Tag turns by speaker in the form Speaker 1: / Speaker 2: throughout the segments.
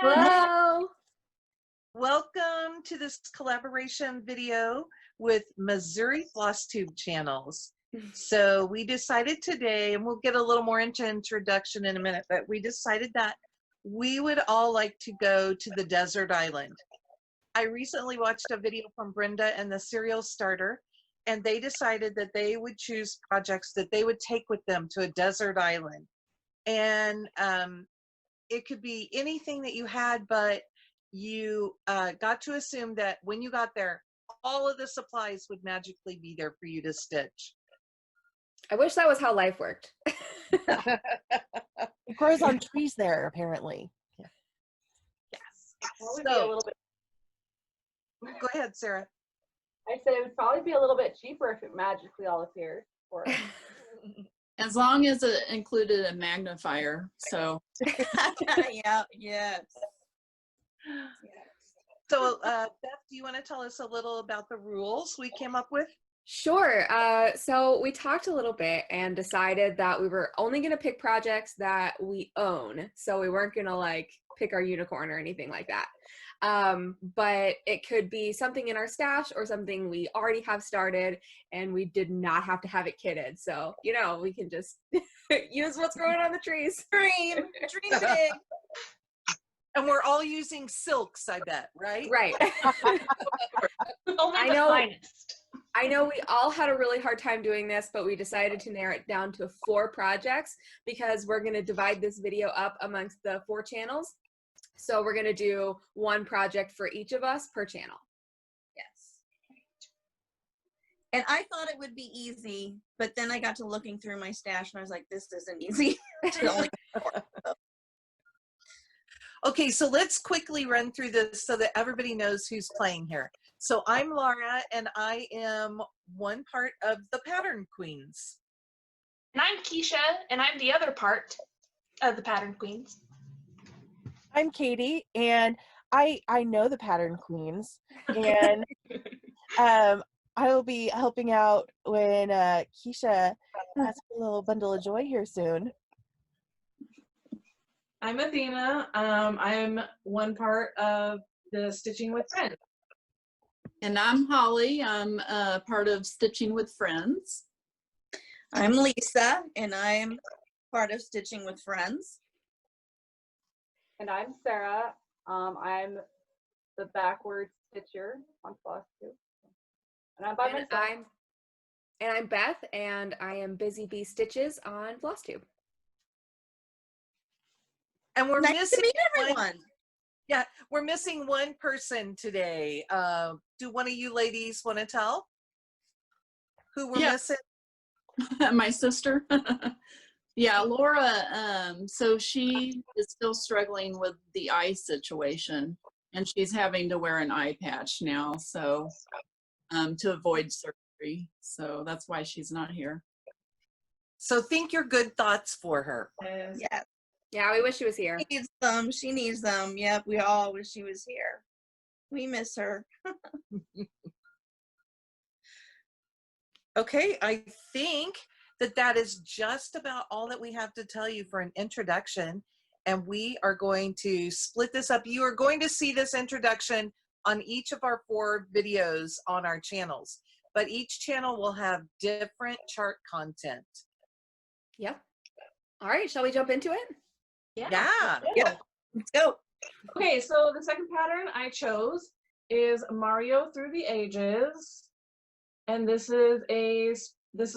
Speaker 1: Hello.
Speaker 2: Welcome to this collaboration video with Missouri Flosstube channels. So we decided today, and we'll get a little more into introduction in a minute, but we decided that we would all like to go to the desert island. I recently watched a video from Brenda and the Cereal Starter, and they decided that they would choose projects that they would take with them to a desert island. And it could be anything that you had, but you got to assume that when you got there, all of the supplies would magically be there for you to stitch.
Speaker 1: I wish that was how life worked.
Speaker 3: It grows on trees there, apparently.
Speaker 2: Yes.
Speaker 4: Probably
Speaker 2: So,
Speaker 4: be a little bit.
Speaker 2: go ahead, Sarah.
Speaker 4: I said it would probably be a little bit cheaper if it magically all appeared. Or
Speaker 5: As long as it included a magnifier, so.
Speaker 6: Yeah, yes.
Speaker 2: So, Beth, do you want to tell us a little about the rules we came up with?
Speaker 1: Sure. So we talked a little bit and decided that we were only going to pick projects that we own. So we weren't going to like pick our unicorn or anything like that. But it could be something in our stash or something we already have started and we did not have to have it kitted. So, you know, we can just use what's growing on the trees.
Speaker 6: Dream big.
Speaker 2: And we're all using silks, I bet, right?
Speaker 1: Right.
Speaker 6: Only
Speaker 1: I
Speaker 6: the
Speaker 1: know.
Speaker 6: finest.
Speaker 1: I know we all had a really hard time doing this, but we decided to narrow it down to 4 projects because we're going to divide this video up amongst the 4 channels. So we're going to do 1 project for each of us per channel.
Speaker 6: Yes. And I thought it would be easy, but then I got to looking through my stash and I was like, this isn't easy.
Speaker 2: Okay, so let's quickly run through this so that everybody knows who's playing here. So I'm Laura, and I am one part of the Pattern Queens.
Speaker 7: And I'm Keisha, and I'm the other part of the Pattern Queens.
Speaker 3: I'm Katie, and I know the Pattern Queens, and I will be helping out when Keisha has a little bundle of joy here soon.
Speaker 7: I'm Athena. I'm one part of the Stitching with Friends.
Speaker 5: And I'm Holly. I'm part of Stitching with Friends.
Speaker 6: I'm Lisa, and I'm part of Stitching with Friends.
Speaker 4: and I'm Sarah. I'm the backward stitcher on Flosstube. And I'm by
Speaker 1: And
Speaker 4: myself.
Speaker 1: I'm Beth, and I am Busy Bee Stitches on Flosstube.
Speaker 2: And we're
Speaker 6: Nice
Speaker 2: missing
Speaker 6: to meet
Speaker 2: one-
Speaker 6: everyone.
Speaker 2: Yeah, we're missing one person today. Do one of you ladies want to tell who we're
Speaker 5: Yeah.
Speaker 2: missing?
Speaker 5: My sister. Yeah, Laura, so she is still struggling with the eye situation and she's having to wear an eye patch now, so to avoid surgery. So that's why she's not here.
Speaker 2: So think your good thoughts for her.
Speaker 6: Yeah,
Speaker 1: Yeah, we wish she was here.
Speaker 6: she needs them. She needs them. Yep, we all wish she was here. We miss her.
Speaker 2: Okay, I think that is just about all that we have to tell you for an introduction. And we are going to split this up. You are going to see this introduction on each of our 4 videos on our channels, but each channel will have different chart content.
Speaker 1: Yep. All right, shall we jump into it?
Speaker 2: Yeah.
Speaker 6: Yeah, let's go.
Speaker 7: Okay, so the second pattern I chose is Mario Through the Ages. And this is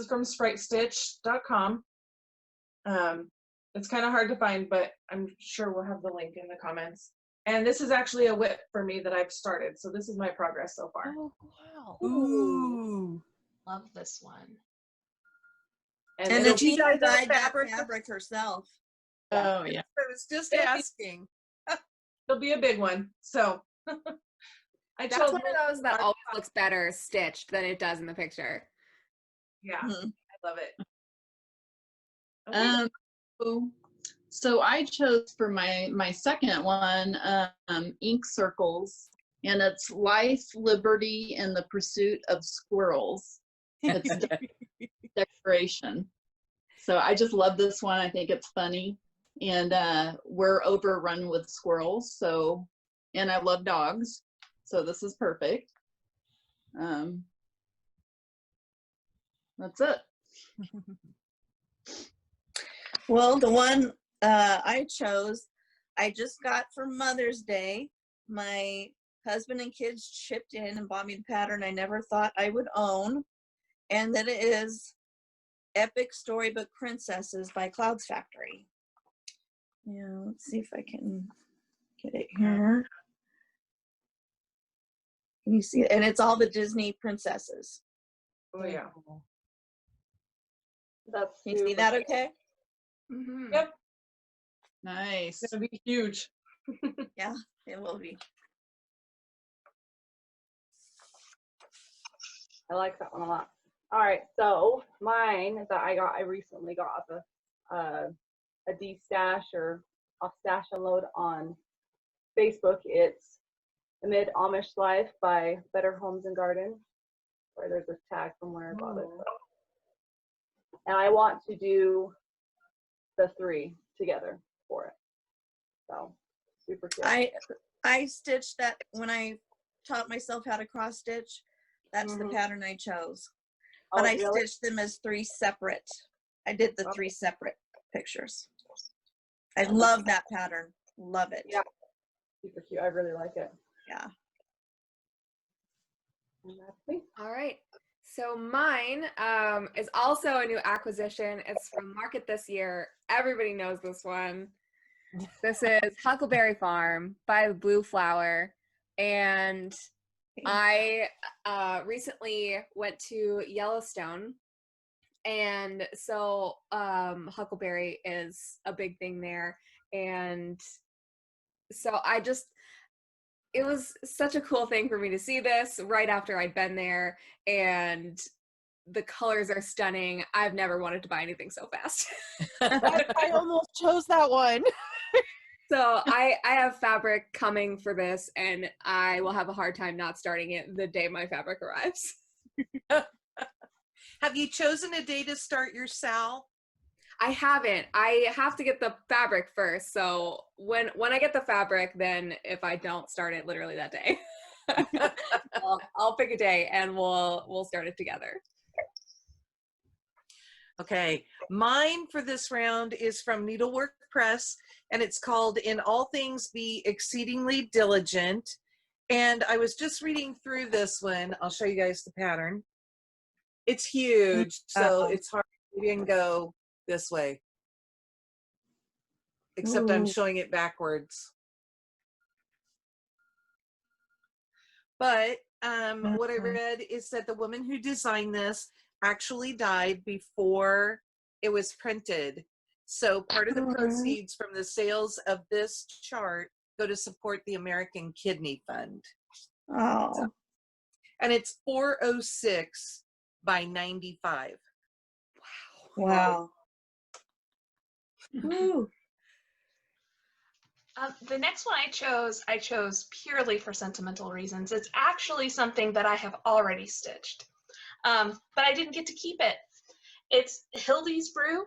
Speaker 7: from SpriteStitch.com. It's kind of hard to find, but I'm sure we'll have the link in the comments. And this is actually a whip for me that I've started. So this is my progress so far.
Speaker 3: Oh, wow.
Speaker 2: Ooh.
Speaker 7: Love this one.
Speaker 6: And
Speaker 2: then
Speaker 6: then
Speaker 2: she
Speaker 6: she
Speaker 2: dyed that
Speaker 6: dyed that
Speaker 2: fabric.
Speaker 6: fabric herself.
Speaker 5: Oh, yeah.
Speaker 2: I was just asking.
Speaker 7: It'll be a big one. So I
Speaker 1: That's
Speaker 7: chose
Speaker 1: one of those that always looks better stitched than it does in the picture.
Speaker 7: Yeah,
Speaker 6: Mhm.
Speaker 7: I love it. Okay.
Speaker 5: So I chose for my second one, ink circles, and it's Life, Liberty, and the Pursuit of Squirrels. It's decoration. So I just love this one. I think it's funny. And we're overrun with squirrels, so, and I love dogs, so this is perfect. That's it.
Speaker 6: Well, the one I chose, I just got for Mother's Day. My husband and kids chipped in and bought me the pattern I never thought I would own. And that is Epic Storybook Princesses by Cloudsfactory. Yeah, let's see if I can get it here. Can you see it? And it's all the Disney princesses.
Speaker 7: Oh yeah.
Speaker 4: That's
Speaker 6: Can you see that okay?
Speaker 1: Mhm.
Speaker 7: Yep.
Speaker 5: Nice.
Speaker 7: It's gonna be huge.
Speaker 6: Yeah, it will be.
Speaker 4: I like that one a lot. All right, so mine that I recently got a de-stash or off stash unload on Facebook. It's Amid Amish Life by Better Homes and Gardens. Where there's a tag from where I bought it. And I want to do the 3 together for it. So super cute.
Speaker 6: I stitched that when I taught myself how to cross stitch. That's the pattern I chose. But I
Speaker 4: really?
Speaker 6: stitched them as 3 separate. I did the 3 separate pictures. I love that pattern. Love it.
Speaker 4: Yeah, super cute. I really like it.
Speaker 6: Yeah.
Speaker 4: And that's me.
Speaker 1: All right. So mine is also a new acquisition. It's from market this year. Everybody knows this one. This is Huckleberry Farm by the Blue Flower. And I recently went to Yellowstone. And so Huckleberry is a big thing there. And so it was such a cool thing for me to see this right after I'd been there, and the colors are stunning. I've never wanted to buy anything so fast.
Speaker 3: I almost chose that one.
Speaker 1: So I have fabric coming for this, and I will have a hard time not starting it the day my fabric arrives.
Speaker 2: Have you chosen a day to start your SAL?
Speaker 1: I haven't. I have to get the fabric first. So when I get the fabric, then if I don't start it literally that day, I'll pick a day and we'll start it together.
Speaker 2: Okay, mine for this round is from NeedleWork Press, and it's called In All Things Be Exceedingly Diligent. And I was just reading through this one. I'll show you guys the pattern. It's huge, so it's hard to even go this way. Except I'm showing it backwards. But what I read is that the woman who designed this actually died before it was printed. So part of the proceeds from the sales of this chart go to support the American Kidney Fund.
Speaker 6: Oh.
Speaker 2: So, and it's 406 by 95.
Speaker 6: Wow. Woo.
Speaker 8: The next one I chose purely for sentimental reasons. It's actually something that I have already stitched, but I didn't get to keep it. It's Hilde's Brew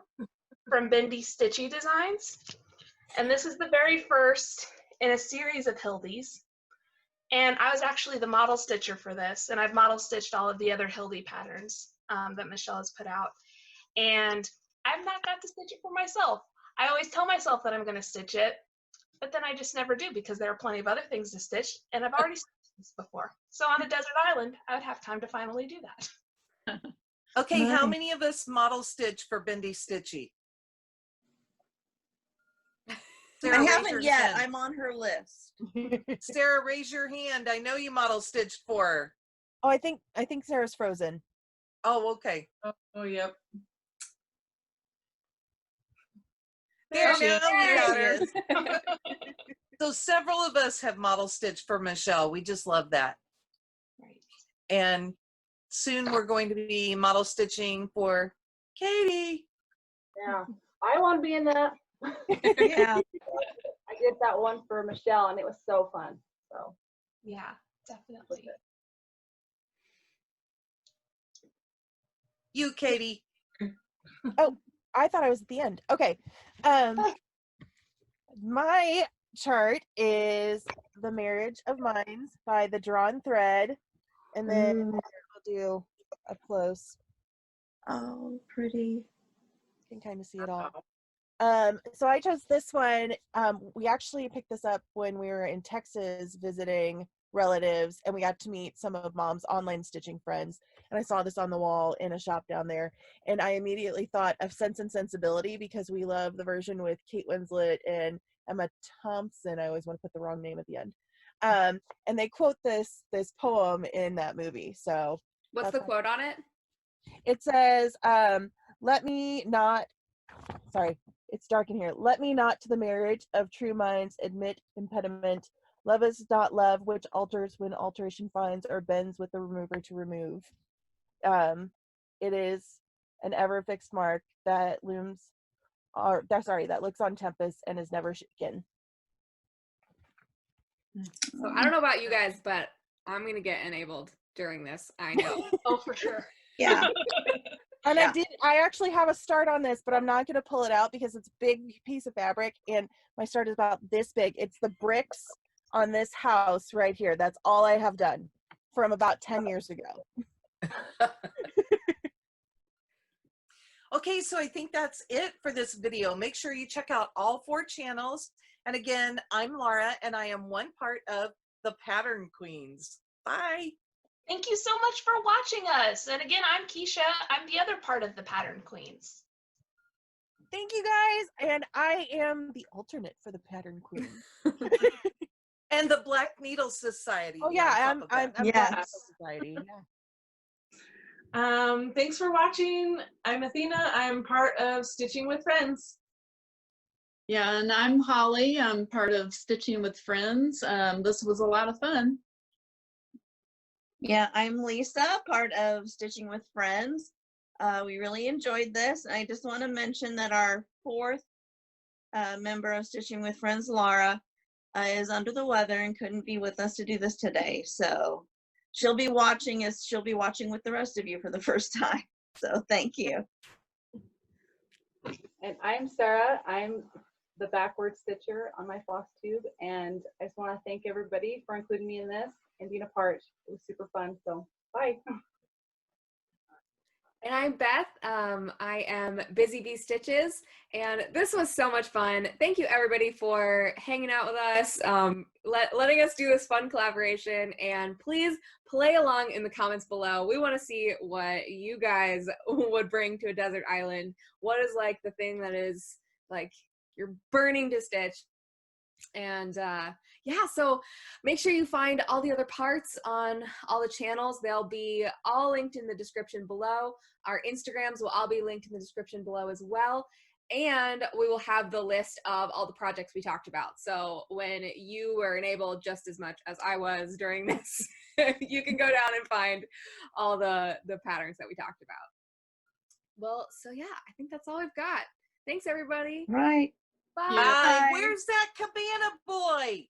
Speaker 8: from Bendy Stitchy Designs, and this is the very first in a series of Hilde's. And I was actually the model stitcher for this, and I've model stitched all of the other Hilde patterns that Michelle has put out, and I've not got to stitch it for myself. I always tell myself that I'm going to stitch it, but then I just never do because there are plenty of other things to stitch, and I've already stitched this before. So on a desert island, I would have time to finally do that.
Speaker 2: Okay, how many of us model stitch for Bendy Stitchy? Sarah,
Speaker 6: I
Speaker 2: raise
Speaker 6: haven't
Speaker 2: your
Speaker 6: yet.
Speaker 2: hand.
Speaker 6: I'm on her list.
Speaker 2: Sarah, raise your hand. I know you model stitched for her.
Speaker 3: Oh, I think Sarah's frozen.
Speaker 2: Oh, okay.
Speaker 7: Oh, yep.
Speaker 2: There,
Speaker 7: she is.
Speaker 2: now we
Speaker 6: There
Speaker 2: got
Speaker 6: she
Speaker 2: her.
Speaker 6: is.
Speaker 2: So several of us have model stitched for Michelle. We just love that.
Speaker 8: Right.
Speaker 2: And soon we're going to be model stitching for Katie.
Speaker 4: Yeah, I want to be in that.
Speaker 6: Yeah.
Speaker 4: I did that one for Michelle, and it was so fun. So
Speaker 8: Yeah, definitely.
Speaker 2: You, Katie.
Speaker 3: Oh, I thought I was at the end. Okay. My chart is The Marriage of Minds by The Drawn Thread. And then
Speaker 6: Ooh.
Speaker 3: I'll do up close.
Speaker 6: Oh, pretty.
Speaker 3: You can kind of see it all. So I chose this one. We actually picked this up when we were in Texas visiting relatives, and we got to meet some of Mom's online stitching friends. And I saw this on the wall in a shop down there, and I immediately thought of Sense and Sensibility because we love the version with Kate Winslet and Emma Thompson. I always want to put the wrong name at the end. And they quote this poem in that movie. So
Speaker 1: What's the quote on it?
Speaker 3: it says, let me not, sorry, it's dark in here. Let me not to the marriage of true minds admit impediment. Love is not love, which alters when alteration finds or bends with the remover to remove. It is an ever fixed mark that looms, that looks on tempest and is never shaken.
Speaker 1: So I don't know about you guys, but I'm going to get enabled during this. I know.
Speaker 8: Oh, for sure.
Speaker 6: Yeah.
Speaker 3: And
Speaker 6: Yeah.
Speaker 3: I actually have a start on this, but I'm not going to pull it out because it's a big piece of fabric and my start is about this big. It's the bricks on this house right here. That's all I have done from about 10 years ago.
Speaker 2: Okay, so I think that's it for this video. Make sure you check out all 4 channels. And again, I'm Laura, and I am one part of the Pattern Queens. Bye.
Speaker 8: Thank you so much for watching us. And again, I'm Keisha. I'm the other part of the Pattern Queens.
Speaker 3: Thank you guys. And I am the alternate for the Pattern Queen.
Speaker 2: And the Black Needle Society.
Speaker 3: Oh yeah, I'm
Speaker 6: Yes.
Speaker 3: Black Society.
Speaker 7: Thanks for watching. I'm Athena. I'm part of Stitching with Friends.
Speaker 5: Yeah, and I'm Holly. I'm part of Stitching with Friends. This was a lot of fun.
Speaker 6: Yeah, I'm Lisa, part of Stitching with Friends. We really enjoyed this. I just want to mention that our 4th member of Stitching with Friends, Laura, is under the weather and couldn't be with us to do this today. So she'll be watching with the rest of you for the first time. So thank you.
Speaker 4: And I'm Sarah. I'm the backward stitcher on my Flosstube, and I just want to thank everybody for including me in this and being a part. It was super fun. So bye.
Speaker 1: And I'm Beth. I am Busy Bee Stitches, and this was so much fun. Thank you everybody for hanging out with us, letting us do this fun collaboration, and please play along in the comments below. We want to see what you guys would bring to a desert island. What is like the thing that is like you're burning to stitch? And yeah, so make sure you find all the other parts on all the channels. They'll be all linked in the description below. Our Instagrams will all be linked in the description below as well. And we will have the list of all the projects we talked about. So when you were enabled just as much as I was during this, you can go down and find all the patterns that we talked about. Well, so yeah, I think that's all we've got. Thanks, everybody.
Speaker 6: Right.
Speaker 1: Bye.
Speaker 2: Bye. Where's that cabana boy?